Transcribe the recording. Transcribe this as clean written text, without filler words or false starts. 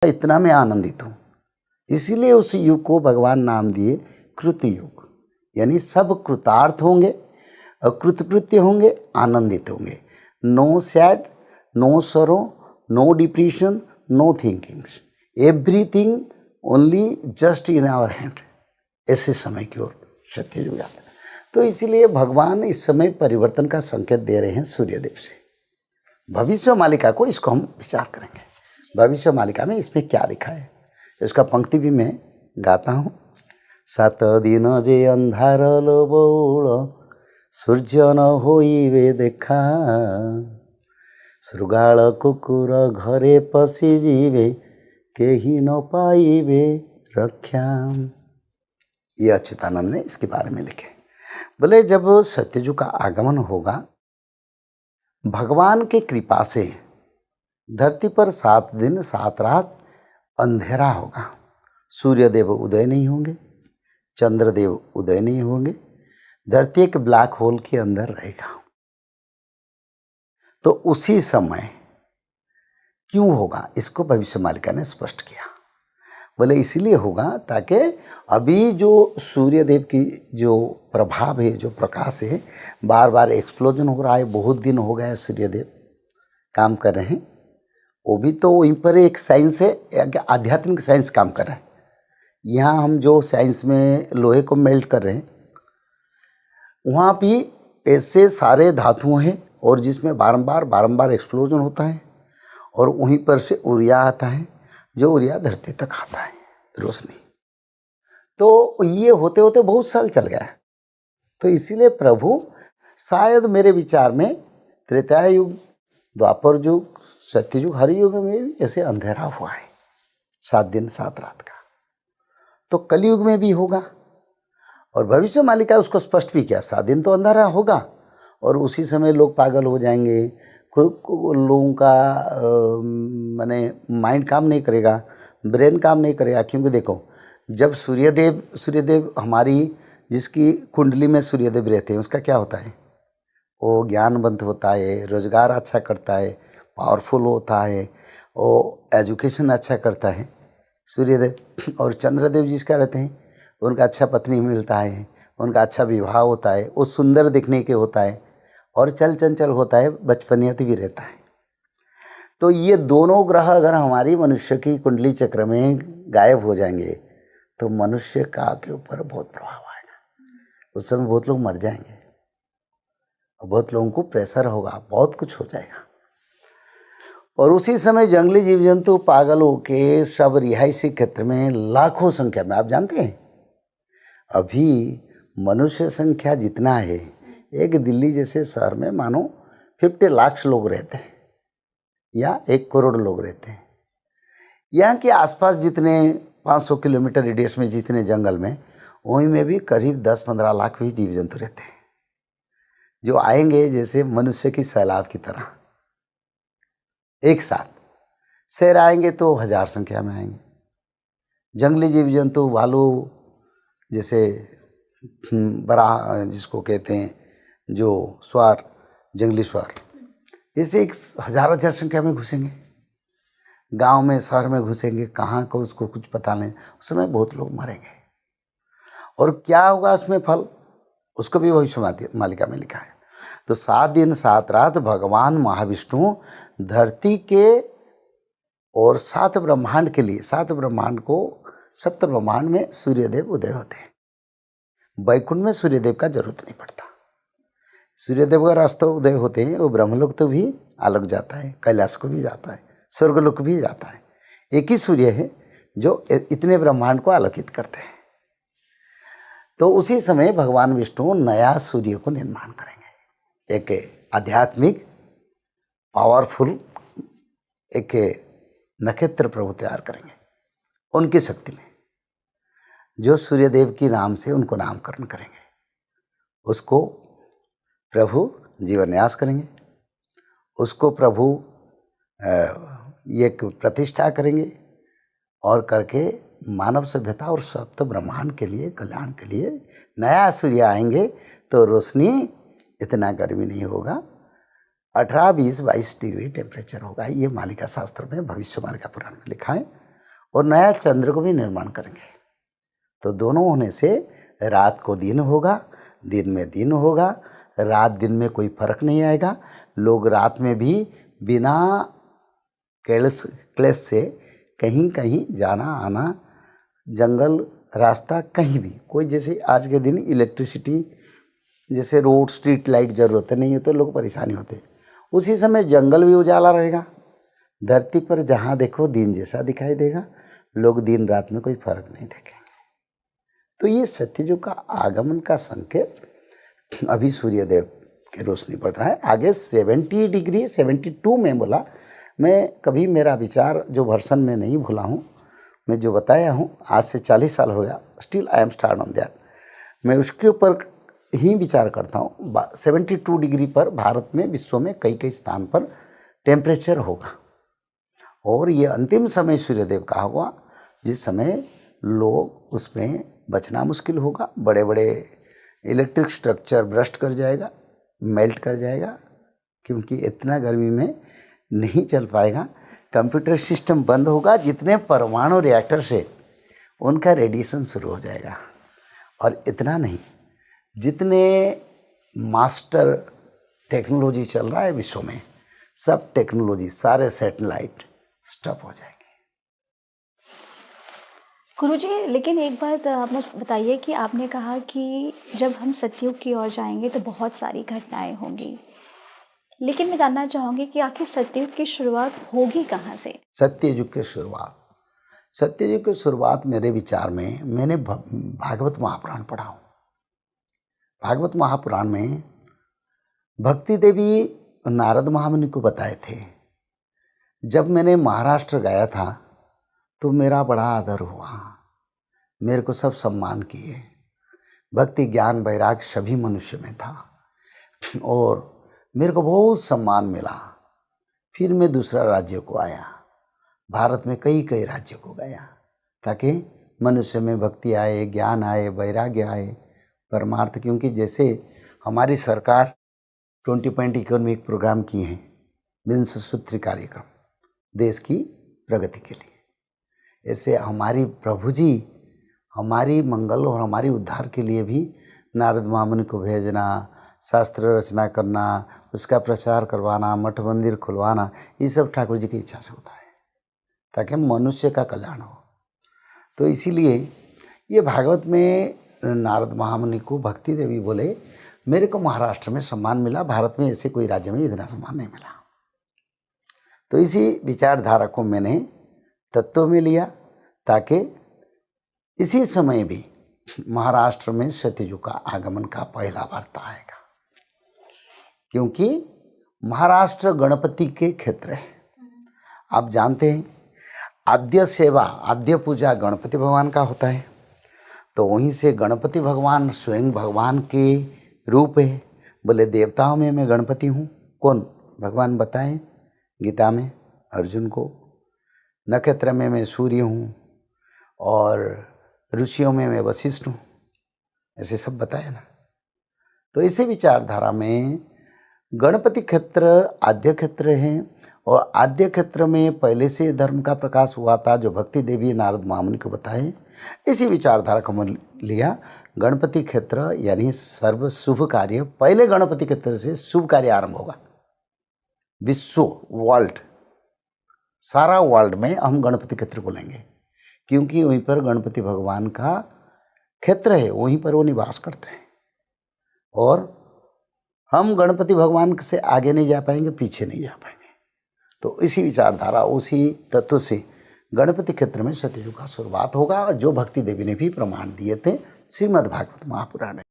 इतना मैं आनंदित हूँ। इसीलिए उस युग को भगवान नाम दिए कृत युग, यानी सब कृतार्थ होंगे, कृतकृत्य होंगे, आनंदित होंगे। No sad, no sorrow, no depression, no thinkings, everything only just in our hand. ऐसे समय की ओर सत्य युग आता है। तो इसीलिए भगवान इस समय परिवर्तन का संकेत दे रहे हैं सूर्यदेव से। भविष्य मालिका को इसको हम विचार करेंगे। भविष्य मालिका में इसमें क्या लिखा है, इसका पंक्ति भी मैं गाता हूँ। 7 दिन जे अंधार बौल, सूर्य न होइबे देखा, शृगाल कुकुर घरे पशि जीवे, केही न पाइबे रक्षा। ये अच्युतानंद ने इसके बारे में लिखे। बोले जब सत्ययुग का आगमन होगा, भगवान की कृपा से धरती पर 7 दिन 7 रात अंधेरा होगा। सूर्यदेव उदय नहीं होंगे, चंद्रदेव उदय नहीं होंगे, धरती एक ब्लैक होल के अंदर रहेगा। तो उसी समय क्यों होगा, इसको भविष्य मालिका ने स्पष्ट किया। बोले इसलिए होगा ताकि अभी जो सूर्यदेव की जो प्रभाव है, जो प्रकाश है, बार बार एक्सप्लोजन हो रहा है। बहुत दिन हो गया सूर्यदेव काम कर रहे हैं। वो भी तो वहीं पर एक साइंस है, आध्यात्मिक साइंस काम कर रहा है। यहाँ हम जो साइंस में लोहे को मेल्ट कर रहे हैं, वहाँ भी ऐसे सारे धातु हैं और जिसमें बारंबार एक्सप्लोजन होता है और वहीं पर से ऊर्जा आता है, जो ऊर्जा धरती तक आता है, रोशनी। तो ये होते होते बहुत साल चल गया है। तो इसीलिए प्रभु शायद मेरे विचार में त्रेता युग, द्वापर युग, सत्ययुग, हर युग में भी ऐसे अंधेरा हुआ है 7 दिन 7 रात का। तो कलयुग में भी होगा। और भविष्य मालिका उसको स्पष्ट भी किया, 7 दिन तो अंधेरा होगा और उसी समय लोग पागल हो जाएंगे, लोगों का माने माइंड काम नहीं करेगा, ब्रेन काम नहीं करेगा। क्योंकि देखो, जब सूर्यदेव हमारी जिसकी कुंडली में सूर्यदेव रहते हैं, उसका क्या होता है, वो ज्ञानवंत होता है, रोजगार अच्छा करता है, पावरफुल होता है, वो एजुकेशन अच्छा करता है सूर्यदेव। और चंद्रदेव जिसका रहते हैं, उनका अच्छा पत्नी मिलता है, उनका अच्छा विवाह होता है, वो सुंदर दिखने के होता है और चल चंचल होता है, बचपनियत भी रहता है। तो ये दोनों ग्रह अगर हमारी मनुष्य की कुंडली चक्र में गायब हो जाएंगे तो मनुष्य का के ऊपर बहुत प्रभाव आएगा। उस समय बहुत लोग मर जाएंगे, बहुत लोगों को प्रेशर होगा, बहुत कुछ हो जाएगा। और उसी समय जंगली जीव जंतु पागल होके सब रिहायशी क्षेत्र में लाखों संख्या में, आप जानते हैं अभी मनुष्य संख्या जितना है, एक दिल्ली जैसे शहर में मानो 50 लाख लोग रहते हैं या 1 करोड़ लोग रहते हैं। यहाँ के आसपास जितने 500 किलोमीटर रेडियस में जितने जंगल में, वहीं में भी करीब 10-15 लाख भी जीव जंतु रहते हैं, जो आएंगे जैसे मनुष्य की सैलाब की तरह एक साथ। शेर आएंगे तो 1000 संख्या में आएंगे। जंगली जीव जंतु, भालू जैसे बड़ा जिसको कहते हैं जो स्वार, जंगली स्वार, ऐसे 1000 संख्या में घुसेंगे, गांव में शहर में घुसेंगे, कहाँ को उसको कुछ पता नहीं। उस समय बहुत लोग मरेंगे और क्या होगा उसमें फल, उसको भी भविष्य मालिका में लिखा है। तो 7 दिन 7 रात भगवान महाविष्णु धरती के और 7 ब्रह्मांड के लिए, 7 ब्रह्मांड को, 7 ब्रह्मांड में सूर्यदेव उदय होते हैं। वैकुंठ में सूर्यदेव का जरूरत नहीं पड़ता। सूर्यदेव का रास्ता उदय होते हैं, वो ब्रह्मलोक तो भी आलोक जाता है, कैलाश को भी जाता है, स्वर्गलोक भी जाता है। एक ही सूर्य है जो इतने ब्रह्मांड को आलोकित करते हैं। तो उसी समय भगवान विष्णु नया सूर्य को निर्माण करेंगे, एक आध्यात्मिक पावरफुल एक नक्षत्र प्रभु तैयार करेंगे उनकी शक्ति में, जो सूर्यदेव की नाम से उनको नामकरण करेंगे। उसको प्रभु जीवन्यास करेंगे, उसको प्रभु एक प्रतिष्ठा करेंगे और करके मानव सभ्यता और सप्त ब्रह्मांड के लिए, कल्याण के लिए नया सूर्य आएंगे। तो रोशनी, इतना गर्मी नहीं होगा, 18, 20, 22 डिग्री टेम्परेचर होगा। ये मालिका शास्त्र में, भविष्य मालिका पुराण में लिखा है। और नया चंद्र को भी निर्माण करेंगे। तो दोनों होने से रात को दिन होगा, दिन में दिन होगा, रात दिन में कोई फर्क नहीं आएगा। लोग रात में भी बिना क्लेश से कहीं कहीं जाना आना, जंगल रास्ता कहीं भी, कोई जैसे आज के दिन इलेक्ट्रिसिटी जैसे रोड स्ट्रीट लाइट ज़रूरत नहीं है तो लोग परेशानी होते, उसी समय जंगल भी उजाला रहेगा। धरती पर जहाँ देखो दिन जैसा दिखाई देगा, लोग दिन रात में कोई फर्क नहीं देखेंगे। तो ये सत्ययुग का आगमन का संकेत अभी सूर्यदेव की रोशनी पड़ रहा है। आगे 70 डिग्री 72 में बोला, मैं कभी मेरा विचार जो वर्षन में नहीं भूला हूँ, मैं जो बताया हूँ आज से 40 साल हो गया, still I am start on that. मैं उसके ऊपर ही विचार करता हूँ। 72 डिग्री पर भारत में, विश्व में कई कई स्थान पर टेम्परेचर होगा और ये अंतिम समय सूर्यदेव का होगा जिस समय लोग उसमें बचना मुश्किल होगा। बड़े बड़े इलेक्ट्रिक स्ट्रक्चर ब्रस्ट कर जाएगा, मेल्ट कर जाएगा, क्योंकि इतना गर्मी में नहीं चल पाएगा। कंप्यूटर सिस्टम बंद होगा, जितने परमाणु रिएक्टर से उनका रेडिएशन शुरू हो जाएगा। और इतना नहीं, जितने मास्टर टेक्नोलॉजी चल रहा है विश्व में, सब टेक्नोलॉजी, सारे सैटेलाइट स्टॉप हो जाएंगे। गुरुजी, लेकिन एक बात आप मुझे बताइए कि आपने कहा कि जब हम सतयुग की ओर जाएंगे तो बहुत सारी घटनाएं होंगी, लेकिन मैं जानना चाहूँगी कि आखिर सतयुग की शुरुआत होगी कहाँ से? सत्ययुग की शुरुआत मेरे विचार में, मैंने भागवत महापुराण पढ़ा हूँ। भागवत महापुराण में भक्ति देवी नारद महामुनि को बताए थे। जब मैंने महाराष्ट्र गया था तो मेरा बड़ा आदर हुआ, मेरे को सब सम्मान किए। भक्ति ज्ञान वैराग सभी मनुष्य में था और मेरे को बहुत सम्मान मिला। फिर मैं दूसरा राज्य को आया, भारत में कई कई राज्यों को गया, ताकि मनुष्य में भक्ति आए, ज्ञान आए, वैराग्य आए, परमार्थ। क्योंकि जैसे हमारी सरकार 20 पॉइंट इकोनॉमिक प्रोग्राम की हैं, विंश सूत्री कार्यक्रम देश की प्रगति के लिए, ऐसे हमारी प्रभु जी हमारी मंगल और हमारी उद्धार के लिए भी नारद महामुनि को भेजना, शास्त्र रचना करना, उसका प्रचार करवाना, मठ मंदिर खुलवाना, ये सब ठाकुर जी की इच्छा से होता है ताकि मनुष्य का कल्याण हो। तो इसीलिए ये भागवत में नारद महामुनि को भक्ति देवी बोले, मेरे को महाराष्ट्र में सम्मान मिला, भारत में ऐसे कोई राज्य में इतना सम्मान नहीं मिला। तो इसी विचारधारा को मैंने तत्व में लिया, ताकि इसी समय भी महाराष्ट्र में सत्ययुग का आगमन का पहला वार्ता आएगा। क्योंकि महाराष्ट्र गणपति के क्षेत्र है। आप जानते हैं आद्य सेवा, आद्य पूजा गणपति भगवान का होता है। तो वहीं से गणपति भगवान स्वयं भगवान के रूप है। बोले देवताओं में मैं गणपति हूँ। कौन? भगवान बताएं गीता में अर्जुन को। नक्षत्र में मैं सूर्य हूँ और ऋषियों में मैं वशिष्ठ हूँ, ऐसे सब बताया ना। तो इसी विचारधारा में गणपति क्षेत्र आद्य क्षेत्र है और आद्य क्षेत्र में पहले से धर्म का प्रकाश हुआ था, जो भक्ति देवी नारद महामुनि को बताए। इसी विचारधारा को लिया। गणपति क्षेत्र यानी सर्व शुभ कार्य, पहले गणपति क्षेत्र से शुभ कार्य आरंभ होगा। विश्व वर्ल्ड, सारा वर्ल्ड में हम गणपति क्षेत्र बोलेंगे, क्योंकि वहीं पर गणपति भगवान का क्षेत्र है, वहीं पर वो निवास करते हैं। और हम गणपति भगवान से आगे नहीं जा पाएंगे, पीछे नहीं जा पाएंगे। तो इसी विचारधारा, उसी तत्व से गणपति क्षेत्र में सत्ययुग का शुरुआत होगा, जो भक्ति देवी ने भी प्रमाण दिए थे श्रीमद् भागवत महापुराण में।